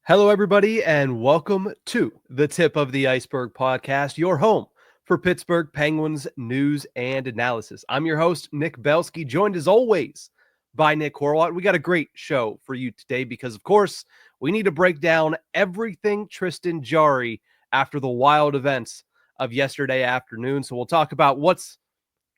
Hello, everybody, and welcome to the Tip of the Ice-Burgh podcast, your home for Pittsburgh Penguins news and analysis. I'm your host, Nick Belsky, joined as always by Nick Horwat. We got a great show for you today because, of course, we need to break down everything Tristan Jarry after the wild events of yesterday afternoon. So we'll talk about what's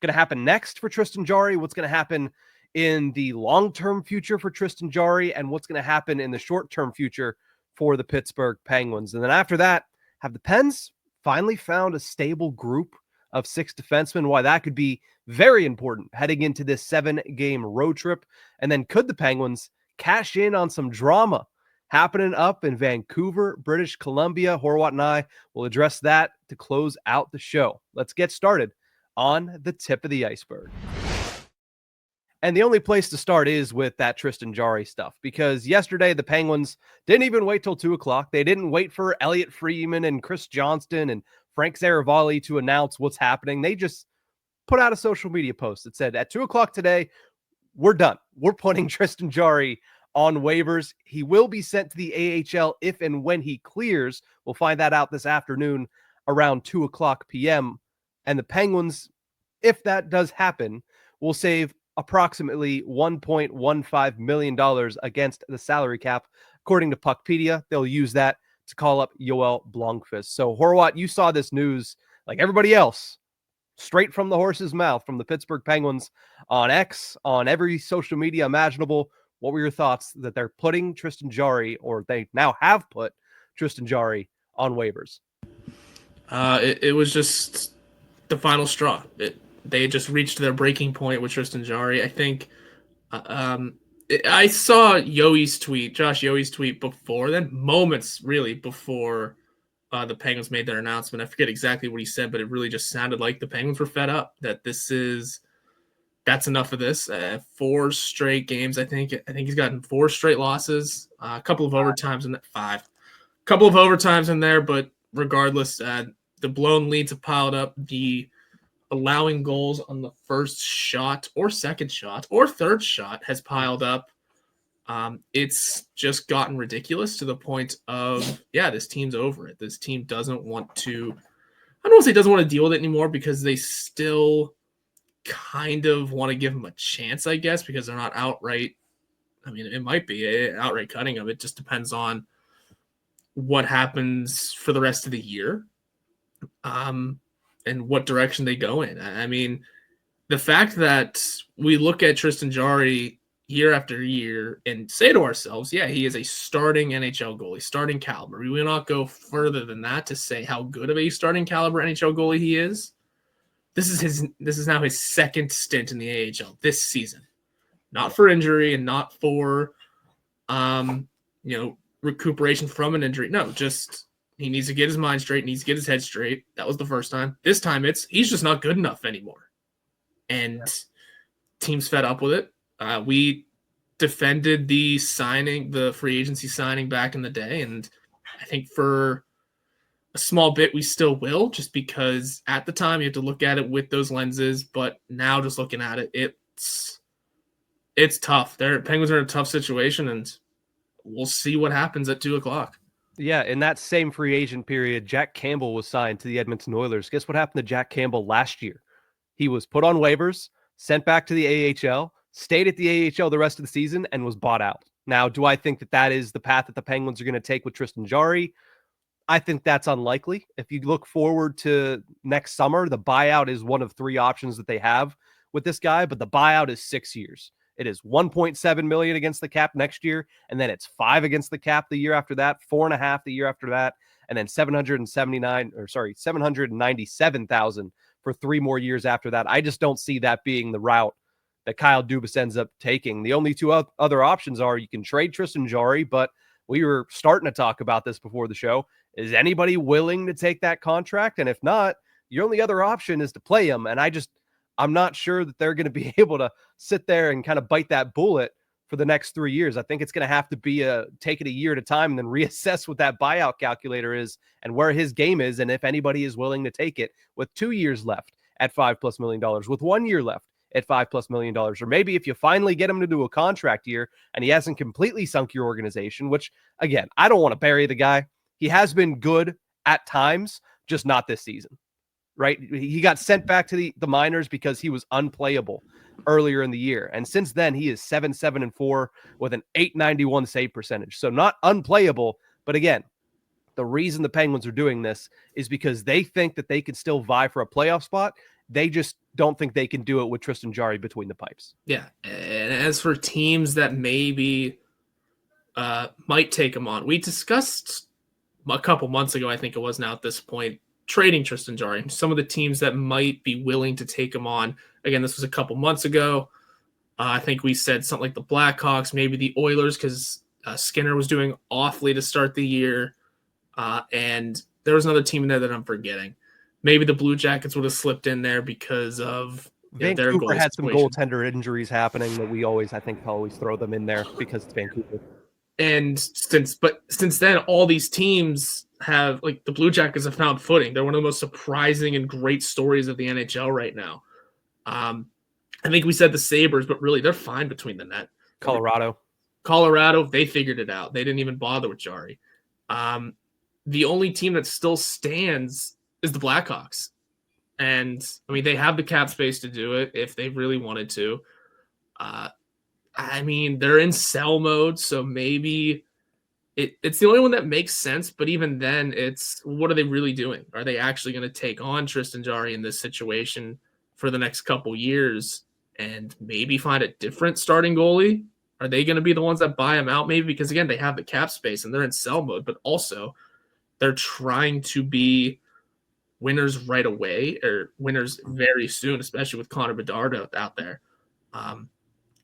going to happen next for Tristan Jarry, what's going to happen in the long-term future for Tristan Jarry, and what's going to happen in the short-term future for the Pittsburgh Penguins. And then after that, have the Pens finally found a stable group of six defensemen? Why that could be very important heading into this 7-game road trip. And then could the Penguins cash in on some drama happening up in Vancouver, British Columbia? Horwat and I will address that to close out the show. Let's get started on the tip of the iceberg. And the only place to start is with that Tristan Jarry stuff, because yesterday the Penguins didn't even wait till 2 o'clock. They didn't wait for Elliot Friedman and Kris Johnston and Frank Saravalli to announce what's happening. They just put out a social media post that said, at 2 o'clock today, we're done. We're putting Tristan Jarry on waivers. He will be sent to the AHL if and when he clears. We'll find that out this afternoon around 2 o'clock p.m. And the Penguins, if that does happen, will save approximately $1.15 million against the salary cap. According to Puckpedia, they'll use that to call up Yoel Blomqvist. So, Horwat, you saw this news like everybody else, straight from the horse's mouth from the Pittsburgh Penguins on X, on every social media imaginable. What were your thoughts that they're putting Tristan Jarry, or they now have put Tristan Jarry, on waivers? It was just the final straw. They just reached their breaking point with Tristan Jarry. I think I saw Josh Yohe's tweet before then, moments really before the Penguins made their announcement. I forget exactly what he said, but it really just sounded like the Penguins were fed up, that that's enough of this. 4 straight games, I think he's gotten 4 straight losses, a couple of overtimes in that 5. A couple of overtimes in there, but regardless, the blown leads have piled up. The allowing goals on the first shot or second shot or third shot has piled up. It's just gotten ridiculous to the point of, this team's over it. This team doesn't want to, I don't want to say doesn't want to deal with it anymore, because they still kind of want to give them a chance, I guess, because they're not outright. I mean, it might be an outright cutting of it. Just depends on what happens for the rest of the year. And what direction they go in. I mean, the fact that we look at Tristan Jarry year after year and say to ourselves, he is a starting NHL goalie, starting caliber. We will not go further than that to say how good of a starting caliber NHL goalie he is. This is now his second stint in the AHL this season. Not for injury and not for recuperation from an injury. No, just he needs to get his mind straight, needs to get his head straight. That was the first time. This time he's just not good enough anymore. And team's fed up with it. We defended the free agency signing back in the day. And I think for a small bit, we still will, just because at the time you have to look at it with those lenses. But now just looking at it, it's tough. Penguins are in a tough situation, and we'll see what happens at 2 o'clock. Yeah, in that same free agent period, Jack Campbell was signed to the Edmonton Oilers. Guess what happened to Jack Campbell last year? He was put on waivers, sent back to the AHL, stayed at the AHL the rest of the season, and was bought out. Now, do I think that is the path that the Penguins are going to take with Tristan Jarry? I think that's unlikely. If you look forward to next summer, the buyout is one of 3 options that they have with this guy, but the buyout is 6 years. It is $1.7 million against the cap next year, and then it's $5 million against the cap the year after that, $4.5 million the year after that, and then $797,000 for 3 more years after that. I just don't see that being the route that Kyle Dubas ends up taking. The only 2 other options are you can trade Tristan Jarry, but we were starting to talk about this before the show. Is anybody willing to take that contract? And if not, your only other option is to play him. And I'm not sure that they're going to be able to sit there and kind of bite that bullet for the next 3 years. I think it's going to have to be take it a year at a time and then reassess what that buyout calculator is and where his game is. And if anybody is willing to take it with 2 years left at $5+ million, with 1 year left at $5+ million. Or maybe if you finally get him to do a contract year and he hasn't completely sunk your organization, which, again, I don't want to bury the guy. He has been good at times, just not this season, right? He got sent back to the minors because he was unplayable earlier in the year. And since then, he is 7-7-4 with an .891 save percentage. So not unplayable, but again, the reason the Penguins are doing this is because they think that they can still vie for a playoff spot. They just don't think they can do it with Tristan Jarry between the pipes. Yeah, and as for teams that maybe might take him on, we discussed a couple months ago, I think it was now at this point, trading Tristan Jarry. Some of the teams that might be willing to take him on. Again, this was a couple months ago. I think we said something like the Blackhawks, maybe the Oilers, because Skinner was doing awfully to start the year. And there was another team in there that I'm forgetting. Maybe the Blue Jackets would have slipped in there because of their Vancouver had some situation. goaltender injuries happening that we always throw them in there because it's Vancouver. And since then, all these teams have, like, the Blue Jackets have found footing. They're one of the most surprising and great stories of the NHL right now. I think we said the Sabres, but really they're fine between the net. Colorado, they figured it out. They didn't even bother with Jarry. The only team that still stands is the Blackhawks. And, I mean, they have the cap space to do it if they really wanted to. I mean, they're in sell mode, so maybe it's the only one that makes sense. But even then, it's what are they really doing? Are they actually going to take on Tristan Jarry in this situation for the next couple years and maybe find a different starting goalie? Are they going to be the ones that buy him out maybe? Because, again, they have the cap space and they're in sell mode, but also they're trying to be winners right away or winners very soon, especially with Connor Bedard out there.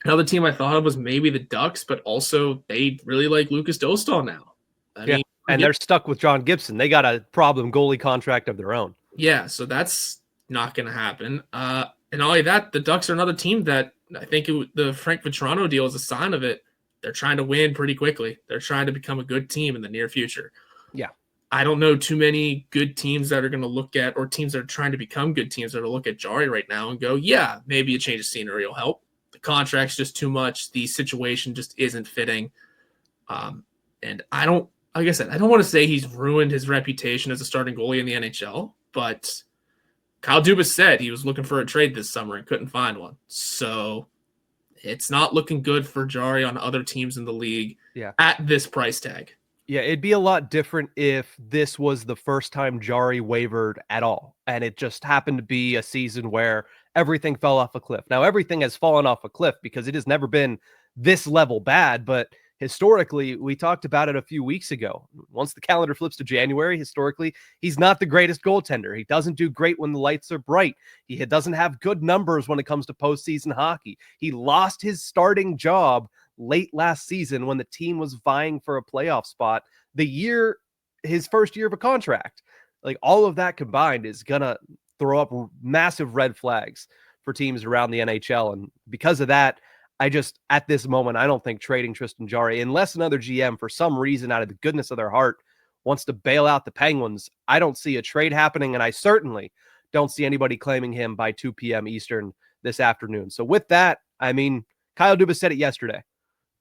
Another team I thought of was maybe the Ducks, but also they really like Lucas Dostal now. I mean, and they're stuck with John Gibson. They got a problem goalie contract of their own. Yeah, so that's not going to happen. And not only that, the Ducks are another team that I think the Frank Vetrano deal is a sign of it. They're trying to win pretty quickly. They're trying to become a good team in the near future. Yeah. I don't know too many good teams that are going to look at, or teams that are trying to become good teams that are look at Jarry right now and go, yeah, maybe a change of scenery will help. The contract's just too much. The situation just isn't fitting. And I don't want to say he's ruined his reputation as a starting goalie in the NHL, but Kyle Dubas said he was looking for a trade this summer and couldn't find one. So it's not looking good for Jarry on other teams in the league at this price tag. Yeah, it'd be a lot different if this was the first time Jarry wavered at all, and it just happened to be a season where everything fell off a cliff. Now, everything has fallen off a cliff because it has never been this level bad, but historically, we talked about it a few weeks ago. Once the calendar flips to January, historically, he's not the greatest goaltender. He doesn't do great when the lights are bright. He doesn't have good numbers when it comes to postseason hockey. He lost his starting job late last season when the team was vying for a playoff spot, his first year of a contract. Like, all of that combined is gonna throw up massive red flags for teams around the NHL. And because of that, at this moment, I don't think trading Tristan Jarry, unless another GM for some reason out of the goodness of their heart wants to bail out the Penguins, I don't see a trade happening. And I certainly don't see anybody claiming him by 2 p.m. Eastern this afternoon. So with that, I mean, Kyle Dubas said it yesterday,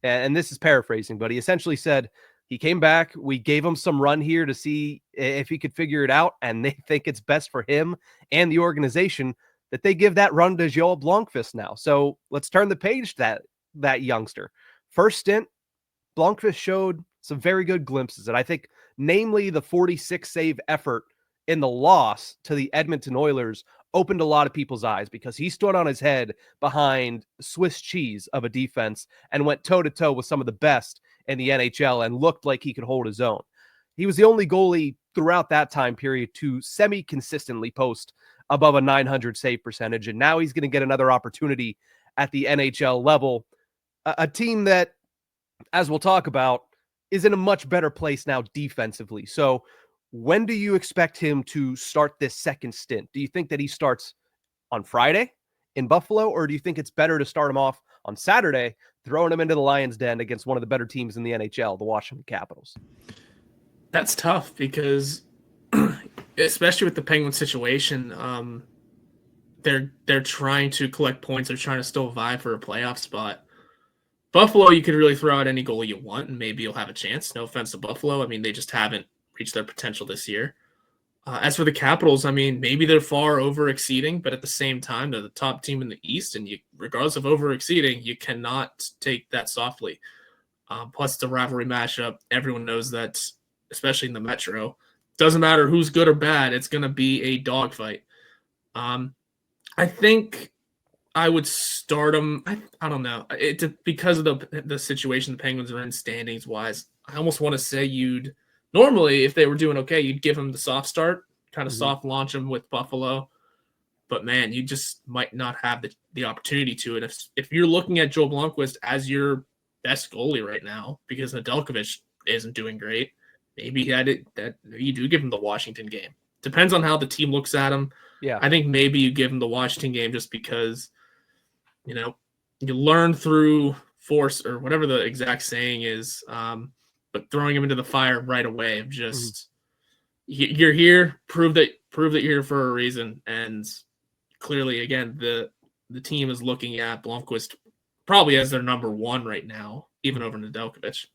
and this is paraphrasing, but he essentially said he came back. We gave him some run here to see if he could figure it out, and they think it's best for him and the organization that they give that run to Joel Blomqvist now. So let's turn the page to that youngster. First stint, Blomqvist showed some very good glimpses, and I think namely the 46 save effort in the loss to the Edmonton Oilers opened a lot of people's eyes because he stood on his head behind Swiss cheese of a defense and went toe-to-toe with some of the best in the NHL and looked like he could hold his own. He was the only goalie throughout that time period to semi-consistently post above a 900 save percentage, and now he's going to get another opportunity at the NHL level. A team that, as we'll talk about, is in a much better place now defensively. So when do you expect him to start this second stint? Do you think that he starts on Friday in Buffalo, or do you think it's better to start him off on Saturday, throwing him into the Lions' den against one of the better teams in the NHL, the Washington Capitals? That's tough because, especially with the Penguins situation, they're trying to collect points. They're trying to still vie for a playoff spot. Buffalo, you could really throw out any goal you want, and maybe you'll have a chance. No offense to Buffalo. I mean, they just haven't reached their potential this year. As for the Capitals, I mean, maybe they're far over exceeding, but at the same time, they're the top team in the East, and regardless of over exceeding, you cannot take that softly. Plus, the rivalry matchup, everyone knows that, especially in the Metro. Doesn't matter who's good or bad, it's going to be a dogfight. I think I would start them. I don't know. Because of the situation the Penguins are in standings wise. I almost want to say normally, if they were doing okay, you'd give them the soft start, kind of soft launch them with Buffalo. But man, you just might not have the opportunity to. And if you're looking at Joe Blomqvist as your best goalie right now, because Nedeljkovic isn't doing great, maybe that you do give him the Washington game. Depends on how the team looks at him. Yeah, I think maybe you give him the Washington game just because, you learn through force or whatever the exact saying is. But throwing him into the fire right away of just you're here, prove that you're here for a reason. And clearly, again, the team is looking at Blomqvist probably as their number one right now, even over Nedeljkovic.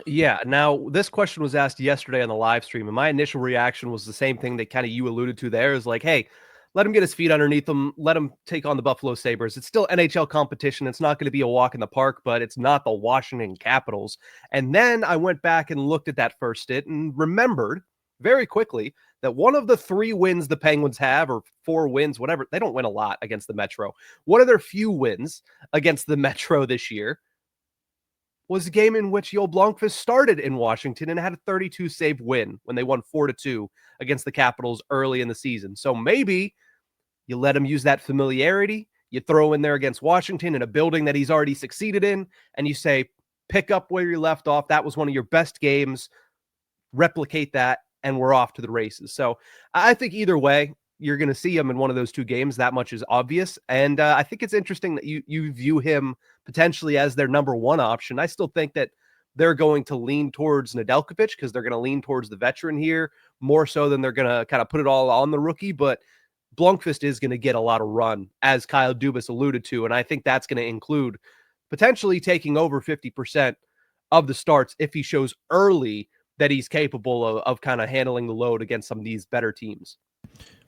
Yeah. Now, this question was asked yesterday on the live stream, and my initial reaction was the same thing that kind of you alluded to there is like, hey, let him get his feet underneath him. Let him take on the Buffalo Sabres. It's still NHL competition. It's not going to be a walk in the park, but it's not the Washington Capitals. And then I went back and looked at that first stint and remembered very quickly that one of the 3 wins the Penguins have, or 4 wins, whatever, they don't win a lot against the Metro. One of their few wins against the Metro this year was a game in which Joel Blomqvist started in Washington and had a 32-save win when they won 4-2 against the Capitals early in the season. So maybe you let him use that familiarity. You throw in there against Washington in a building that he's already succeeded in, and you say, pick up where you left off. That was one of your best games. Replicate that, and we're off to the races. So I think either way, you're going to see him in one of those 2 games. That much is obvious. And I think it's interesting that you view him potentially as their number 1 option. I still think that they're going to lean towards Nedeljkovic because they're going to lean towards the veteran here more so than they're going to kind of put it all on the rookie. But Blomqvist is going to get a lot of run, as Kyle Dubas alluded to, and I think that's going to include potentially taking over 50% of the starts if he shows early that he's capable of kind of handling the load against some of these better teams.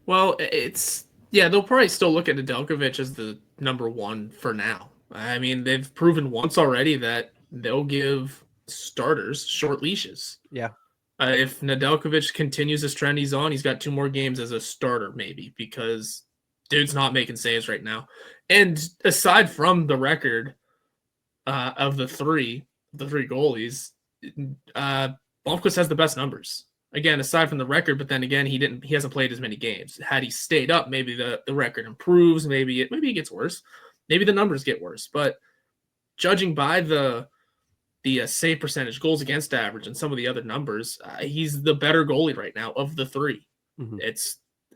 Well, they'll probably still look at Nedeljkovic as the number 1 for now. I mean, they've proven once already that they'll give starters short leashes. Yeah. If Nedeljkovic continues this trend he's on, he's got 2 more games as a starter, maybe, because dude's not making saves right now. And aside from the record of the three goalies, Blomqvist has the best numbers. Again, aside from the record, but then again, he hasn't played as many games. Had he stayed up, maybe the record improves. Maybe it gets worse. Maybe the numbers get worse. But judging by the save percentage, goals against average, and some of the other numbers, he's the better goalie right now of the 3.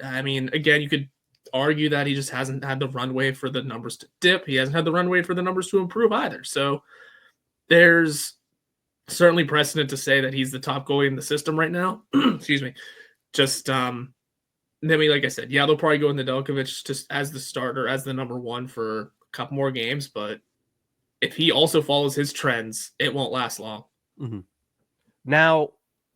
Again, you could argue that he just hasn't had the runway for the numbers to dip. He hasn't had the runway for the numbers to improve either. So there's certainly precedent to say that he's the top goalie in the system right now. Excuse me. Just, like I said, they'll probably go in Nedeljkovic just as the starter, as the number 1 for a couple more games, but if he also follows his trends, it won't last long. Now,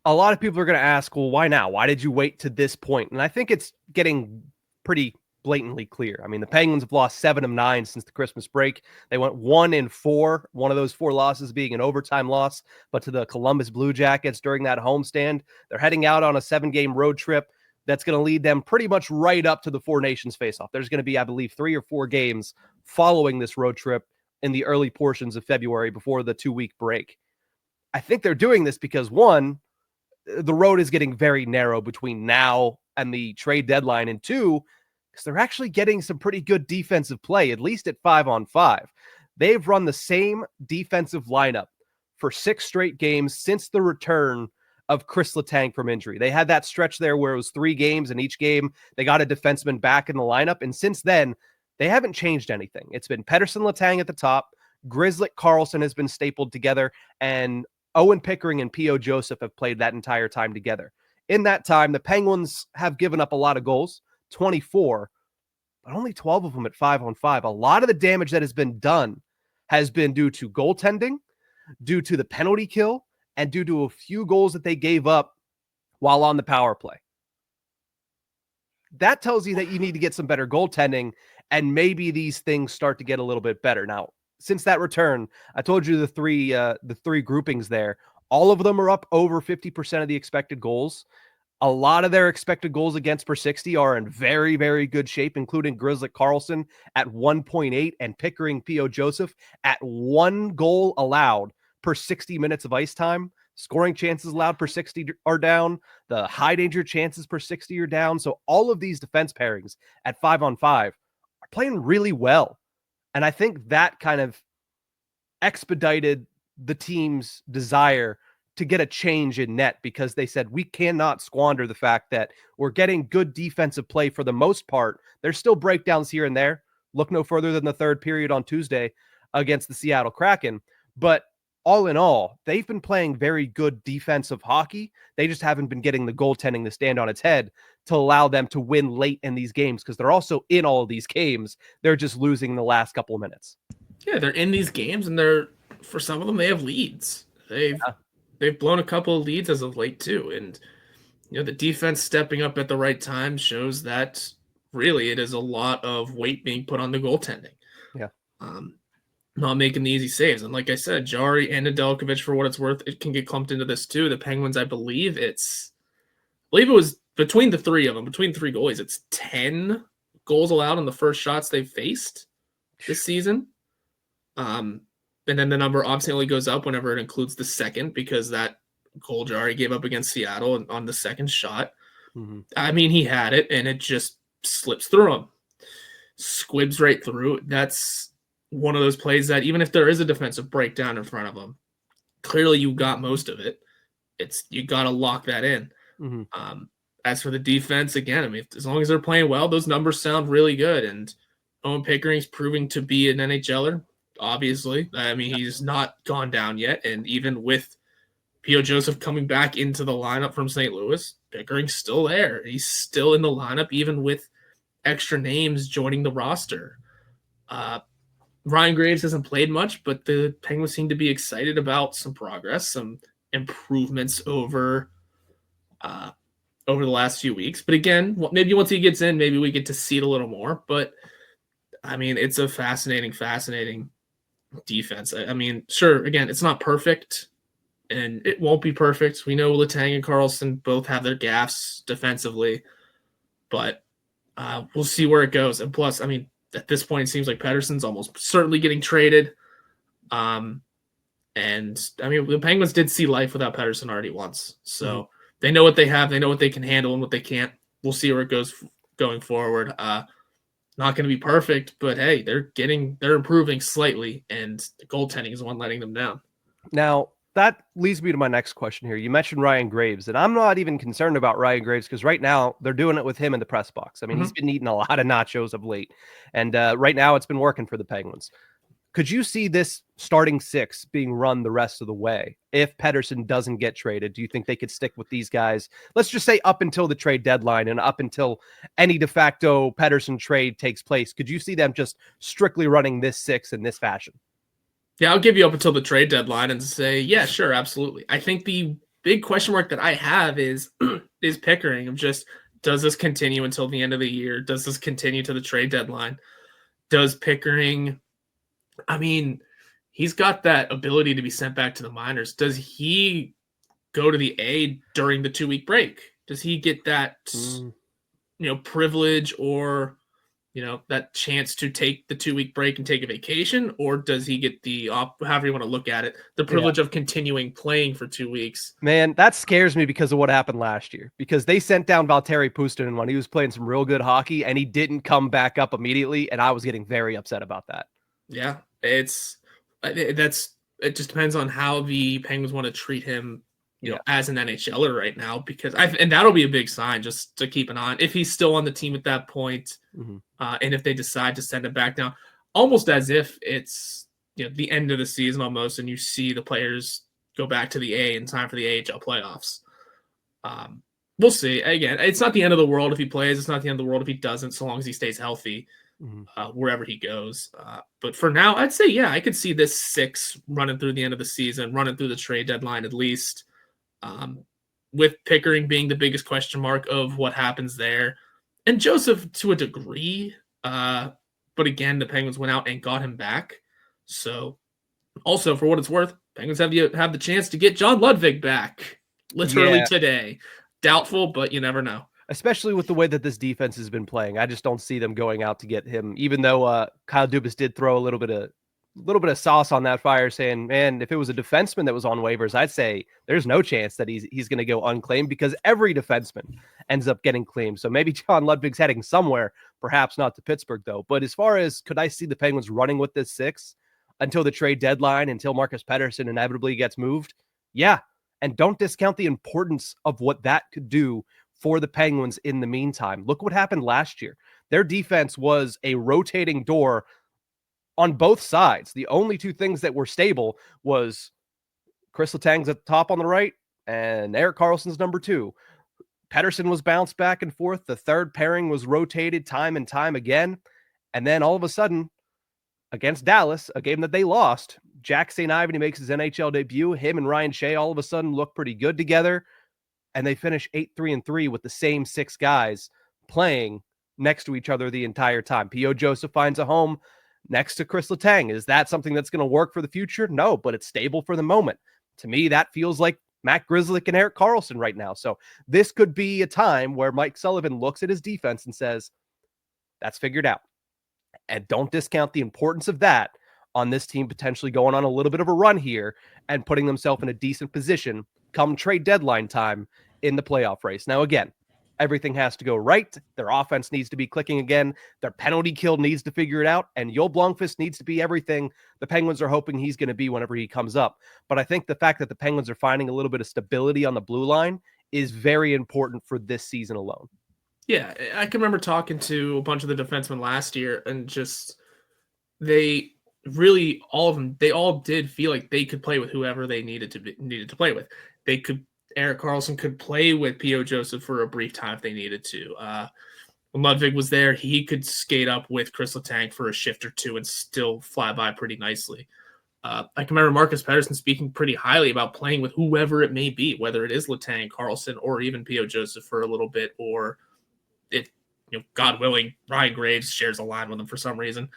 a lot of people are going to ask, well, why now? Why did you wait to this point? And I think it's getting pretty blatantly clear. I mean, the Penguins have lost 7 of 9 since the Christmas break. They went 1-4, one of those 4 losses being an overtime loss, but to the Columbus Blue Jackets during that homestand. They're heading out on a 7-game road trip that's going to lead them pretty much right up to the 4 Nations face-off. There's going to be, I believe, 3 or 4 games following this road trip in the early portions of February before the 2-week break. I think they're doing this because, 1, the road is getting very narrow between now and the trade deadline, and 2, because they're actually getting some pretty good defensive play, at least at 5-on-5. They've run the same defensive lineup for 6 straight games since the return of Kris Letang from injury. They had that stretch there where it was 3 games, and each game they got a defenseman back in the lineup, and since then, they haven't changed anything. It's been Pettersson, Letang at the top, Grzelcyk, Karlsson has been stapled together, and Owen Pickering and P.O. Joseph have played that entire time together. In that time, the Penguins have given up a lot of goals, 24, but only 12 of them at 5-on-5. A lot of the damage that has been done has been due to goaltending, due to the penalty kill, and due to a few goals that they gave up while on the power play. That tells you that you need to get some better goaltending, and maybe these things start to get a little bit better. Now, since that return, I told you the three groupings there. All of them are up over 50% of the expected goals. A lot of their expected goals against per 60 are in very, very good shape, including Grizzly Karlsson at 1.8 and Pickering P.O. Joseph at 1 goal allowed per 60 minutes of ice time. Scoring chances allowed per 60 are down. The high danger chances per 60 are down. So all of these defense pairings at 5-on-5 are playing really well. And I think that kind of expedited the team's desire to get a change in net, because they said, we cannot squander the fact that we're getting good defensive play for the most part. There's still breakdowns here and there. Look no further than the third period on Tuesday against the Seattle Kraken. But all in all, they've been playing very good defensive hockey. They just haven't been getting the goaltending to stand on its head to allow them to win late in these games, because they're also in all of these games. They're just losing in the last couple of minutes. Yeah, they're in these games, and for some of them, they have leads. They've blown a couple of leads as of late too. And, the defense stepping up at the right time shows that really it is a lot of weight being put on the goaltending. Yeah. Not making the easy saves. And like I said, Jarry and Nedeljkovic, for what it's worth, it can get clumped into this too. The Penguins, I believe it was between the three of them, between three goalies, it's 10 goals allowed on the first shots they've faced this season. And then the number obviously only goes up whenever it includes the second, because that goal Jarry gave up against Seattle on the second shot. Mm-hmm. I mean, he had it, and it just slips through him. Squibs right through. That's one of those plays that even if there is a defensive breakdown in front of him, clearly you got most of it. You got to lock that in. Mm-hmm. As for the defense, again, I mean, as long as they're playing well, those numbers sound really good. And Owen Pickering's proving to be an NHLer. Obviously, I mean, he's not gone down yet. And even with P.O. Joseph coming back into the lineup from St. Louis, Pickering's still there. He's still in the lineup, even with extra names joining the roster. Ryan Graves hasn't played much, but the Penguins seem to be excited about some progress, some improvements over the last few weeks. But again, maybe once he gets in, maybe we get to see it a little more. But, I mean, it's a fascinating defense. I mean, sure, again, it's not perfect, and it won't be perfect. We know Letang and Karlsson both have their gaffes defensively, but we'll see where it goes. And plus, I mean, at this point, it seems like Pettersson's almost certainly getting traded. And, I mean, the Penguins did see life without Pettersson already once. So they know what they have. They know what they can handle and what they can't. We'll see where it goes going forward. Not going to be perfect, but hey, they're improving slightly, and the goaltending is the one letting them down. Now, that leads me to my next question here. You mentioned Ryan Graves, and I'm not even concerned about Ryan Graves, because right now they're doing it with him in the press box. I mean, he's been eating a lot of nachos of late, and right now it's been working for the Penguins. Could you see this starting six being run the rest of the way if Pettersson doesn't get traded? Do you think they could stick with these guys? Let's just say up until the trade deadline and up until any de facto Pettersson trade takes place. Could you see them just strictly running this six in this fashion? Yeah, I'll give you up until the trade deadline and say, yeah, sure, absolutely. I think the big question mark that I have is Pickering of just, does this continue until the end of the year? Does this continue to the trade deadline? Does Pickering... I mean, he's got that ability to be sent back to the minors. Does he go to the A during the 2-week break? Does he get that, privilege or, that chance to take the 2-week break and take a vacation? Or does he get the, however you want to look at it, the privilege of continuing playing for 2 weeks? Man, that scares me because of what happened last year. Because they sent down Valtteri Puustinen when he was playing some real good hockey, and he didn't come back up immediately, and I was getting very upset about that. Yeah, it just depends on how the Penguins want to treat him, as an NHLer right now, because and that'll be a big sign just to keep an eye on if he's still on the team at that point, and if they decide to send him back down, almost as if it's the end of the season almost, and you see the players go back to the A in time for the AHL playoffs. We'll see. Again, it's not the end of the world if he plays. It's not the end of the world if he doesn't, so long as he stays healthy wherever he goes. But for now, I'd say, yeah, I could see this 6 running through the end of the season, running through the trade deadline at least, with Pickering being the biggest question mark of what happens there. And Joseph to a degree. But again, the Penguins went out and got him back. So also, for what it's worth, Penguins have the chance to get John Ludwig back literally today. Doubtful, but you never know. Especially with the way that this defense has been playing. I just don't see them going out to get him, even though Kyle Dubas did throw a little bit of sauce on that fire, saying, man, if it was a defenseman that was on waivers, I'd say there's no chance that he's going to go unclaimed, because every defenseman ends up getting claimed. So maybe John Ludwig's heading somewhere, perhaps not to Pittsburgh, though. But as far as could I see the Penguins running with this 6 until the trade deadline, until Marcus Pettersson inevitably gets moved? Yeah. And don't discount the importance of what that could do for the Penguins in the meantime. Look what happened last year. Their defense was a rotating door on both sides. The only 2 things that were stable was Kris Letang's at the top on the right and Erik Karlsson's number 2. Pettersson was bounced back and forth. The third pairing was rotated time and time again. And then all of a sudden, against Dallas, a game that they lost, Jack St. Ivany makes his NHL debut. Him and Ryan Shea all of a sudden look pretty good together. And they finish 8-3-3 with the same 6 guys playing next to each other the entire time. P.O. Joseph finds a home next to Kris Letang. Is that something that's going to work for the future? No, but it's stable for the moment. To me, that feels like Matt Grzelcyk and Erik Karlsson right now. So this could be a time where Mike Sullivan looks at his defense and says, that's figured out. And don't discount the importance of that on this team potentially going on a little bit of a run here and putting themselves in a decent position come trade deadline time in the playoff race. Now, again, everything has to go right. Their offense needs to be clicking again. Their penalty kill needs to figure it out. And Joel Blomqvist needs to be everything the Penguins are hoping he's going to be whenever he comes up. But I think the fact that the Penguins are finding a little bit of stability on the blue line is very important for this season alone. Yeah, I can remember talking to a bunch of the defensemen last year, and just they really all of them, they all did feel like they could play with whoever they needed to play with. Erik Karlsson could play with P.O. Joseph for a brief time if they needed to. When Ludwig was there, he could skate up with Kris Letang for a shift or 2 and still fly by pretty nicely. I can remember Marcus Pettersson speaking pretty highly about playing with whoever it may be, whether it is Letang, Karlsson, or even P.O. Joseph for a little bit, or if, God willing, Ryan Graves shares a line with him for some reason.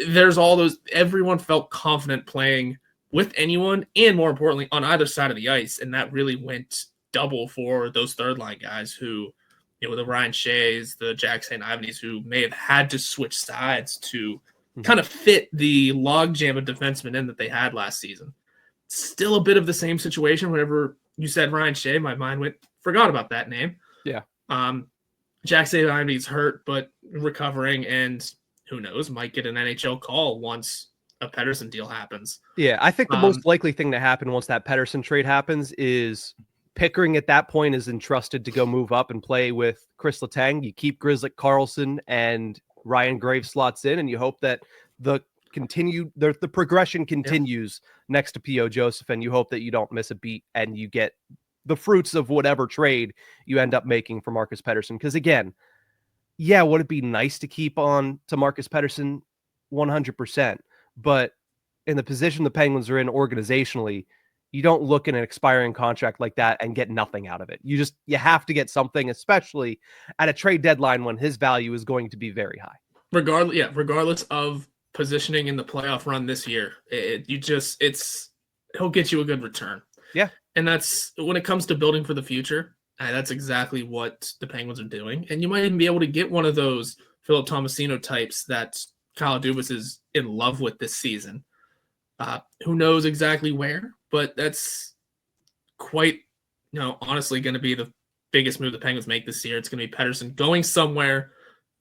There's all those, everyone felt confident playing with anyone, and more importantly, on either side of the ice. And that really went double for those third line guys who, the Ryan Sheas, the Jack St. Ivany's, who may have had to switch sides to kind of fit the logjam of defensemen in that they had last season. Still a bit of the same situation. Whenever you said Ryan Shea, my mind forgot about that name. Yeah. Jack St. Ivany's hurt, but recovering, and who knows, might get an NHL call once a Pettersson deal happens. Yeah, I think the most likely thing to happen once that Pettersson trade happens is Pickering at that point is entrusted to go move up and play with Kris Letang. You keep Grzelcyk, Karlsson, and Ryan Graves slots in, and you hope that the progression continues next to P.O. Joseph, and you hope that you don't miss a beat and you get the fruits of whatever trade you end up making for Marcus Pettersson. Because again, yeah, would it be nice to keep on to Marcus Pettersson? 100%. But in the position the Penguins are in organizationally, you don't look at an expiring contract like that and get nothing out of it. You have to get something, especially at a trade deadline when his value is going to be very high. Regardless of positioning in the playoff run this year, he'll get you a good return. Yeah. And that's when it comes to building for the future. That's exactly what the Penguins are doing. And you might even be able to get one of those Philip Tomasino types that Kyle Dubas is in love with this season. Who knows exactly where, but that's quite, honestly going to be the biggest move the Penguins make this year. It's going to be Pettersson going somewhere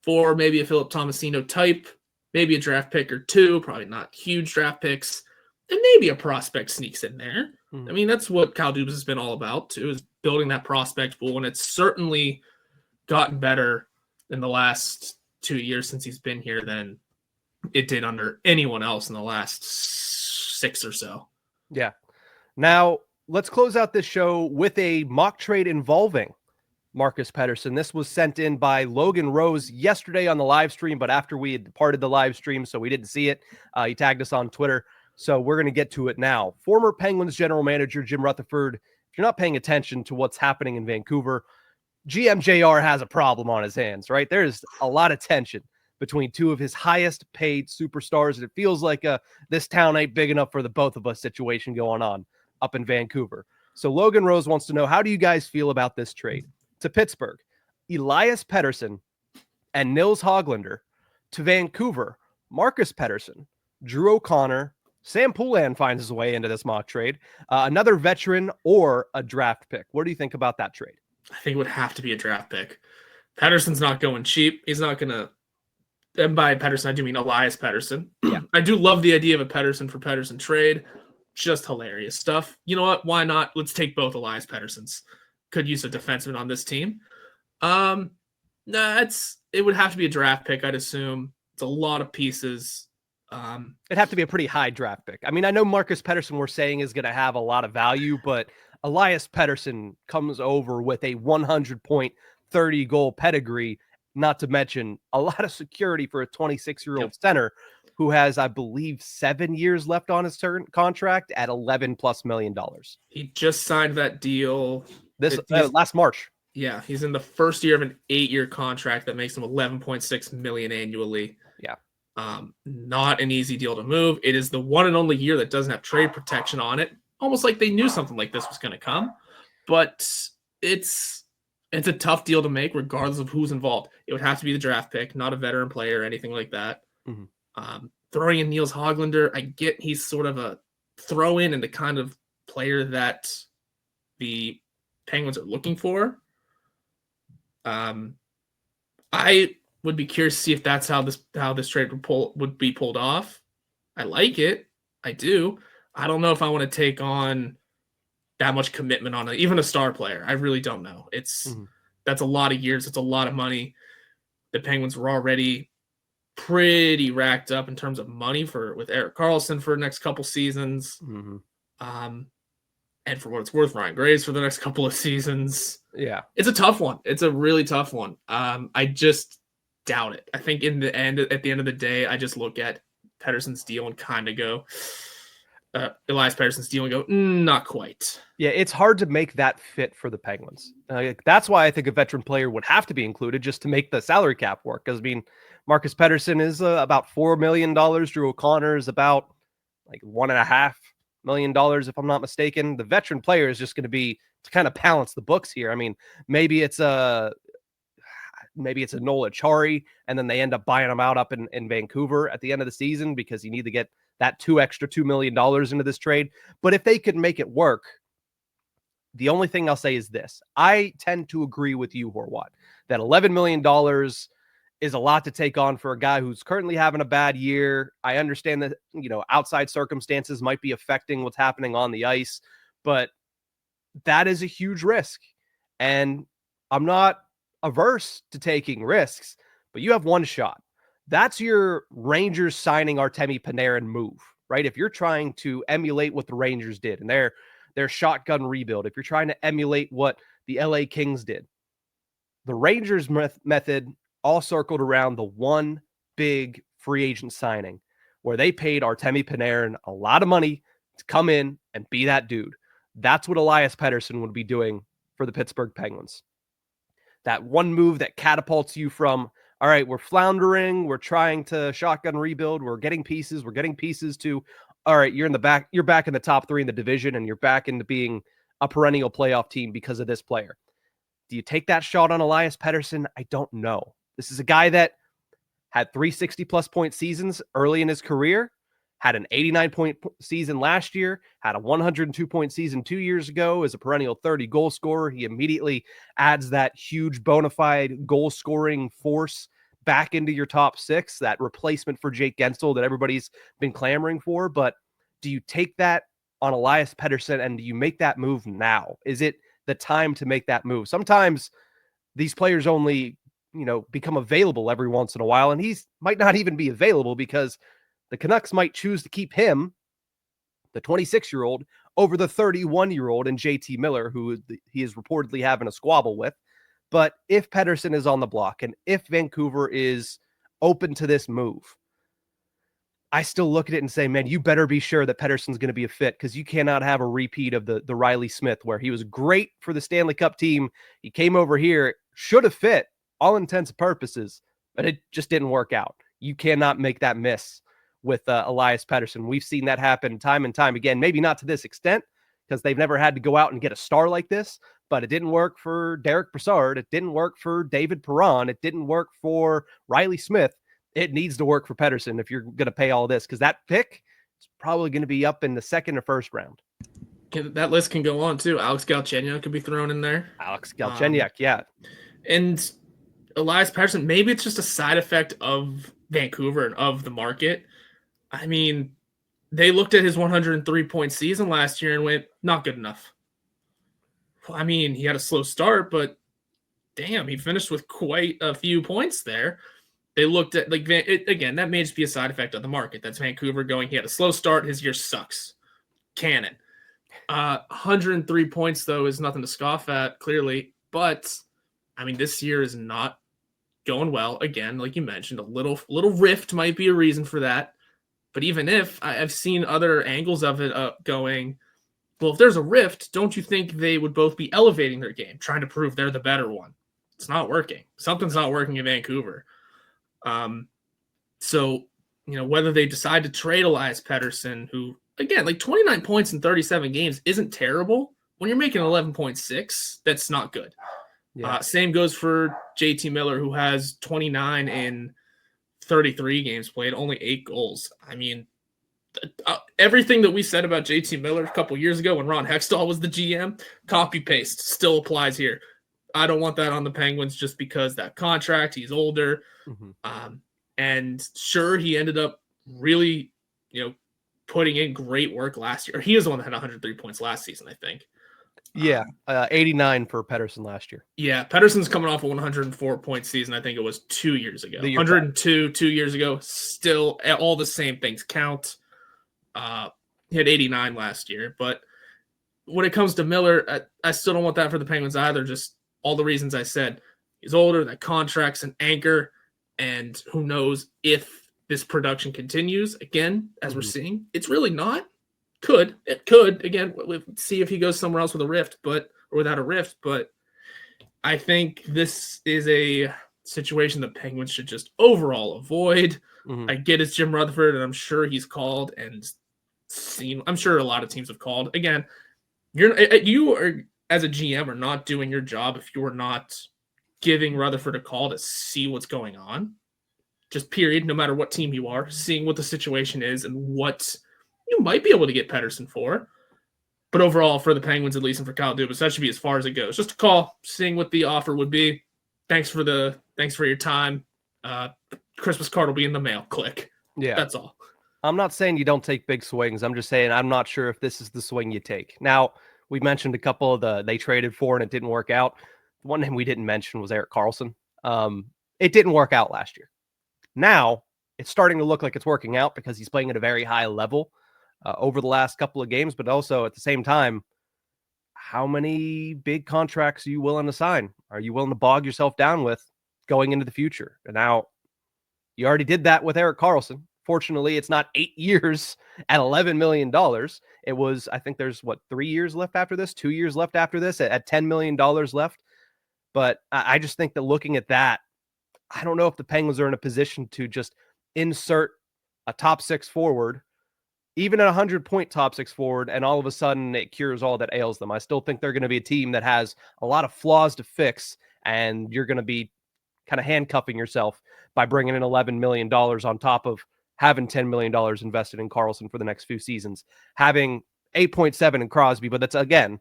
for maybe a Philip Tomasino type, maybe a draft pick or 2, probably not huge draft picks, and maybe a prospect sneaks in there. I mean, that's what Kyle Dubas has been all about, too, is building that prospect pool, and it's certainly gotten better in the last 2 years since he's been here than it did under anyone else in the last 6 or so. Yeah. Now, let's close out this show with a mock trade involving Marcus Pettersson. This was sent in by Logan Rose yesterday on the live stream, but after we had departed the live stream, so we didn't see it. He tagged us on Twitter, so we're going to get to it now. Former Penguins general manager Jim Rutherford, if you're not paying attention to what's happening in Vancouver, GMJR has a problem on his hands, right? There's a lot of tension between two of his highest paid superstars, and it feels like this town ain't big enough for the both of us situation going on up in Vancouver. So Logan Rose wants to know, how do you guys feel about this trade? To Pittsburgh, Elias Pettersson and Nils Höglander. To Vancouver, Marcus Pettersson, Drew O'Connor, Sam Poulin finds his way into this mock trade, another veteran or a draft pick. What do you think about that trade? I think it would have to be a draft pick. Pettersson's not going cheap. He's not going to, and by Pettersson, I do mean Elias Pettersson. Yeah. I do love the idea of a Pettersson for Pettersson trade. Just hilarious stuff. You know what? Why not? Let's take both Elias Petterssons. Could use a defenseman on this team. It would have to be a draft pick, I'd assume. It's a lot of pieces. It'd have to be a pretty high draft pick. I mean, I know Marcus Pettersson we're saying is going to have a lot of value, but Elias Pettersson comes over with a 100-point, 30-goal pedigree, not to mention a lot of security for a 26-year-old center who has, I believe, 7 years left on his contract at $11+ million. He just signed that deal last March. Yeah, he's in the first year of an 8-year contract that makes him $11.6 million annually. Yeah. Not an easy deal to move. It is the one and only year that doesn't have trade protection on it. Almost like they knew something like this was going to come. But it's a tough deal to make regardless of who's involved. It would have to be the draft pick, not a veteran player or anything like that. Mm-hmm. Throwing in Nils Höglander, I get he's sort of a throw-in and the kind of player that the Penguins are looking for. I would be curious to see if that's how this trade would be pulled off. I like it. I do. I don't know if I want to take on that much commitment on even a star player. I really don't know. That's a lot of years. It's a lot of money. The Penguins were already pretty racked up in terms of money with Erik Karlsson for the next couple seasons. Mm-hmm. And for what it's worth, Ryan Graves for the next couple of seasons. Yeah. It's a tough one. It's a really tough one. I just doubt it. I think at the end of the day, I just look at Pettersson's deal and kind of go, Elias Pettersson's deal and go, not quite. Yeah, it's hard to make that fit for the Penguins. That's why I think a veteran player would have to be included just to make the salary cap work. Because, I mean, Marcus Pettersson is about $4 million. Drew O'Connor is about like $1.5 million, if I'm not mistaken. The veteran player is just going to be to kind of balance the books here. I mean, maybe it's a Noel Acciari, and then they end up buying him out up in Vancouver at the end of the season because you need to get that $2 million into this trade. But if they could make it work, the only thing I'll say is this. I tend to agree with you, Horwat, that $11 million is a lot to take on for a guy who's currently having a bad year. I understand that, outside circumstances might be affecting what's happening on the ice, but that is a huge risk. And I'm not averse to taking risks, but you have one shot. That's your Rangers signing Artemi Panarin move, right? If you're trying to emulate what the Rangers did and their shotgun rebuild, if you're trying to emulate what the LA Kings did, the Rangers method all circled around the one big free agent signing where they paid Artemi Panarin a lot of money to come in and be that dude. That's what Elias Pettersson would be doing for the Pittsburgh Penguins. That one move that catapults you from, all right, we're floundering, we're trying to shotgun rebuild, we're getting pieces to, all right, you're back in the top 3 in the division, and you're back into being a perennial playoff team because of this player. Do you take that shot on Elias Pettersson? I don't know. This is a guy that had 3 60-plus point seasons early in his career, had an 89-point season last year, had a 102-point season 2 years ago as a perennial 30-goal scorer. He immediately adds that huge bona fide goal-scoring force back into your top 6, that replacement for Jake Gensel that everybody's been clamoring for. But do you take that on Elias Pettersson and do you make that move now? Is it the time to make that move? Sometimes these players only, become available every once in a while, and he might not even be available because the Canucks might choose to keep him, the 26-year-old, over the 31-year-old and JT Miller, who he is reportedly having a squabble with. But if Pettersson is on the block and if Vancouver is open to this move, I still look at it and say, man, you better be sure that Pettersson's going to be a fit, because you cannot have a repeat of the Riley Smith, where he was great for the Stanley Cup team. He came over here, should have fit all intents and purposes, but it just didn't work out. You cannot make that miss with Elias Pettersson. We've seen that happen time and time again, maybe not to this extent, because they've never had to go out and get a star like this, but it didn't work for Derek Brassard. It didn't work for David Perron. It didn't work for Riley Smith. It needs to work for Pettersson if you're going to pay all this, because that pick is probably going to be up in the second or first round. That list can go on too. Alex Galchenyuk could be thrown in there. Alex Galchenyuk, yeah. And Elias Pettersson, maybe it's just a side effect of Vancouver and of the market. I mean, they looked at his 103-point season last year and went, not good enough. I mean, he had a slow start, but damn, he finished with quite a few points there. They looked at, like, again, that may just be a side effect of the market. That's Vancouver going, he had a slow start, his year sucks. Cannon. 103 points, though, is nothing to scoff at, clearly. But, I mean, this year is not going well. Again, like you mentioned, a little rift might be a reason for that. But even if, I've seen other angles of it going, well, if there's a rift, don't you think they would both be elevating their game, trying to prove they're the better one? It's not working. Something's not working in Vancouver. So, you know, whether they decide to trade Elias Pettersson, who, again, like 29 points in 37 games isn't terrible. When you're making 11.6, that's not good. Yeah. Same goes for JT Miller, who has 29 in 33 games played, only 8 goals. I mean, everything that we said about JT Miller a couple years ago when Ron Hextall was the GM, copy-paste, still applies here. I don't want that on the Penguins just because that contract, he's older. Mm-hmm. And sure, he ended up really, you know, putting in great work last year. He is the one that had 103 points last season, I think. Yeah, 89 for Pettersson last year. Yeah, Pettersson's coming off a 104-point season. I think it was 2 years ago. 102 2 years ago. Still, all the same things count. He had 89 last year. But when it comes to Miller, I still don't want that for the Penguins either. Just all the reasons I said. He's older, that contract's an anchor, and who knows if this production continues. Again, as we're seeing, it's really not. It could. Again, we'll see if he goes somewhere else with a rift, or without a rift. But I think this is a situation the Penguins should just overall avoid. Mm-hmm. I get it's Jim Rutherford, and I'm sure he's called and seen. I'm sure a lot of teams have called. Again, you are, as a GM, are not doing your job if you're not giving Rutherford a call to see what's going on. Just period, no matter what team you are, seeing what the situation is and what you might be able to get Pettersson for. But overall, for the Penguins, at least, and for Kyle Dubas, that should be as far as it goes. Just a call, seeing what the offer would be. Thanks for your time. Christmas card will be in the mail. Click. Yeah. That's all. I'm not saying you don't take big swings. I'm just saying I'm not sure if this is the swing you take. Now, we mentioned a couple of they traded for and it didn't work out. One name we didn't mention was Erik Karlsson. It didn't work out last year. Now, it's starting to look like it's working out because he's playing at a very high level over the last couple of games, but also at the same time, how many big contracts are you willing to sign? Are you willing to bog yourself down with going into the future? And now, you already did that with Erik Karlsson. Fortunately, it's not 8 years at $11 million. It was, I think there's 3 years left after this, 2 years left after this at $10 million left. But I just think that looking at that, I don't know if the Penguins are in a position to just insert a top six forward, even a 100-point top six forward, and all of a sudden it cures all that ails them. I still think they're going to be a team that has a lot of flaws to fix, and you're going to be kind of handcuffing yourself by bringing in $11 million on top of having $10 million invested in Karlsson for the next few seasons, having 8.7 in Crosby, but that's, again,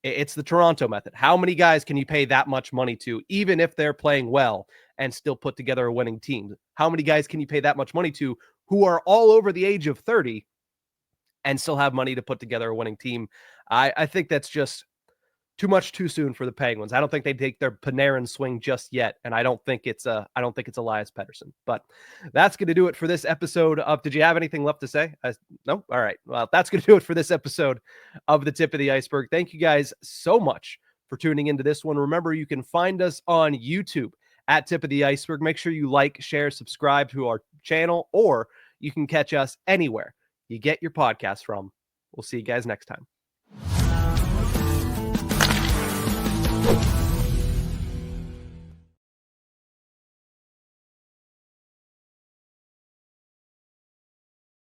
it's the Toronto method. How many guys can you pay that much money to, even if they're playing well, and still put together a winning team? How many guys can you pay that much money to who are all over the age of 30 and still have money to put together a winning team? I think that's just too much too soon for the Penguins. I don't think they take their Panarin swing just yet, and I don't think it's Elias Pettersson. But that's going to do it for this episode of. Did you have anything left to say? No. All right. Well, that's going to do it for this episode of the Tip of the Ice-Burgh. Thank you guys so much for tuning into this one. Remember, you can find us on YouTube at Tip of the Ice-Burgh. Make sure you like, share, subscribe to our channel, or you can catch us anywhere you get your podcast from. We'll see you guys next time.